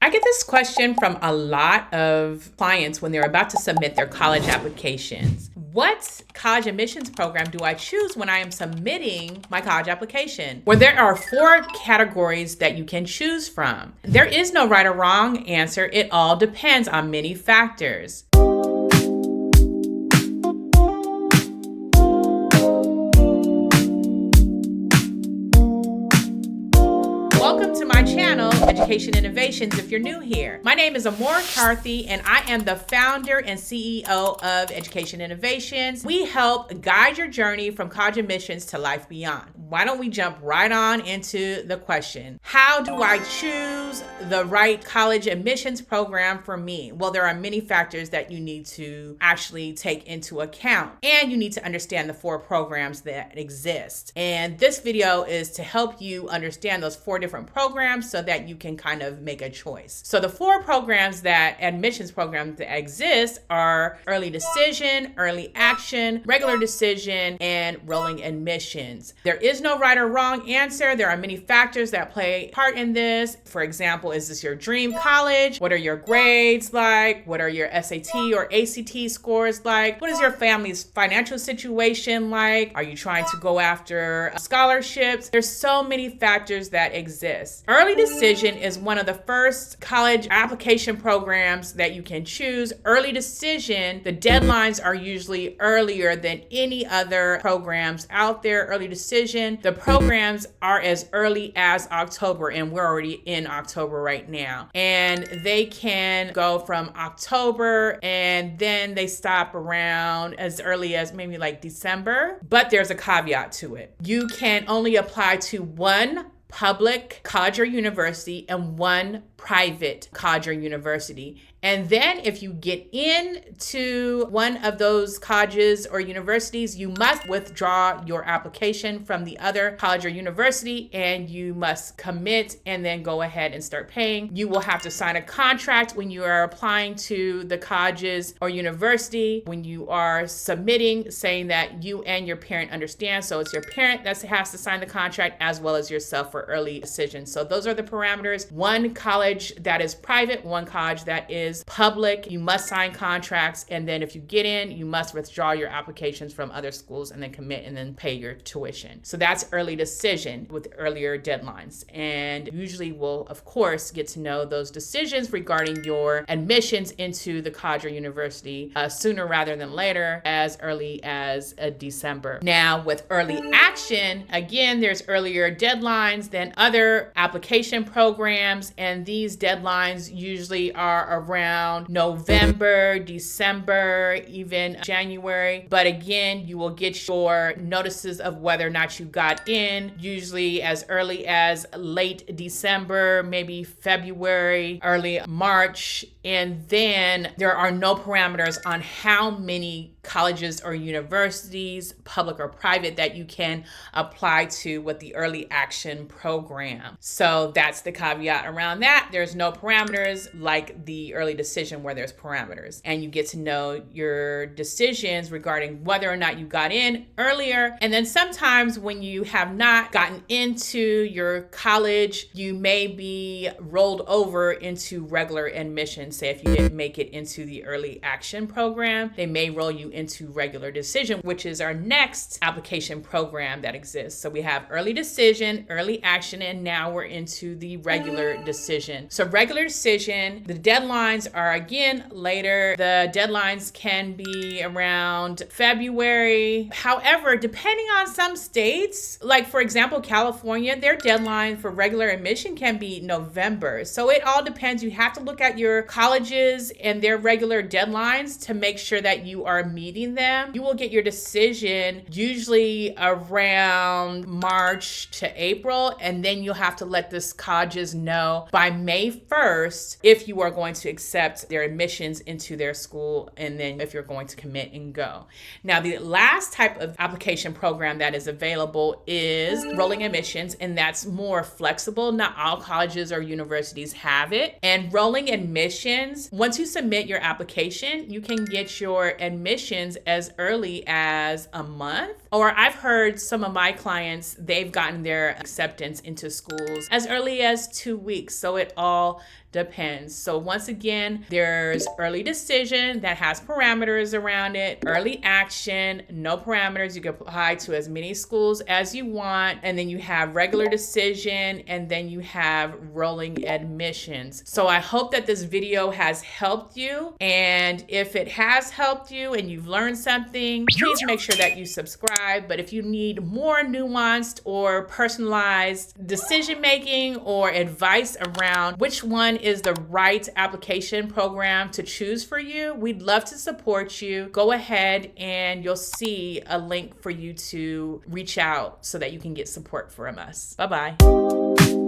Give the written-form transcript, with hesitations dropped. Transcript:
I get this question from a lot of clients when they're about to submit their college applications. What college admissions program do I choose when I am submitting my college application? Well, there are 4 categories that you can choose from. There is no right or wrong answer. It all depends on many factors. Welcome to my channel, Education Innovations, if you're new here. My name is Amor Carthy, and I am the founder and CEO of Education Innovations. We help guide your journey from college admissions to life beyond. Why don't we jump right on into the question? How do I choose the right college admissions program for me? Well, there are many factors that you need to actually take into account, and you need to understand the 4 programs that exist. And this video is to help you understand those 4 different programs so that you can kind of make a choice. So the 4 admissions programs that exist are early decision, early action, regular decision, and rolling admissions. There is no right or wrong answer. There are many factors that play part in this. For example, is this your dream college? What are your grades like? What are your SAT or ACT scores like? What is your family's financial situation like? Are you trying to go after scholarships? There's so many factors that exist. Early decision is one of the first college application programs that you can choose. Early decision, the deadlines are usually earlier than any other programs out there. Early decision, the programs are as early as October, and we're already in October right now. And they can go from October and then they stop around as early as maybe like December. But there's a caveat to it. You can only apply to one public college or university and one private college or university. And then if you get into one of those colleges or universities, you must withdraw your application from the other college or university, and you must commit and then go ahead and start paying. You will have to sign a contract when you are applying to the colleges or university, when you are submitting, saying that you and your parent understand. So it's your parent that has to sign the contract as well as yourself for early decision. So those are the parameters. One college that is private, one college that is public. You must sign contracts, and then if you get in, you must withdraw your applications from other schools and then commit and then pay your tuition. So that's early decision with earlier deadlines. And usually we'll, of course, get to know those decisions regarding your admissions into the college or university sooner rather than later, as early as December. Now, with early action, again, there's earlier deadlines than other application programs, and these deadlines usually are around November, December, even January. But again, you will get your notices of whether or not you got in, usually as early as late December, maybe February, early March. And then there are no parameters on how many colleges or universities, public or private, that you can apply to with the early action program. So that's the caveat around that. There's no parameters like the early decision where there's parameters, and you get to know your decisions regarding whether or not you got in earlier. And then sometimes when you have not gotten into your college, you may be rolled over into regular admission. Say if you didn't make it into the early action program, they may roll you into regular decision, which is our next application program that exists. So we have early decision, early action, and now we're into the regular decision. So regular decision, the deadlines are again later. The deadlines can be around February. However, depending on some states, like for example, California, their deadline for regular admission can be November. So it all depends. You have to look at your colleges and their regular deadlines to make sure that you are meeting them. You will get your decision usually around March to April, and then you'll have to let the colleges know by May 1st if you are going to accept their admissions into their school, and then if you're going to commit and go. Now, the last type of application program that is available is rolling admissions, and that's more flexible. Not all colleges or universities have it. And rolling admissions, once you submit your application, you can get your admissions as early as a month. Or I've heard some of my clients, they've gotten their acceptance into schools as early as 2 weeks. So it all depends. So once again, there's early decision that has parameters around it, early action, no parameters. You can apply to as many schools as you want. And then you have regular decision, and then you have rolling admissions. So I hope that this video has helped you. And if it has helped you and you've learned something, please make sure that you subscribe. But if you need more nuanced or personalized decision making or advice around which one is the right application program to choose for you, we'd love to support you. Go ahead and you'll see a link for you to reach out so that you can get support from us. Bye-bye.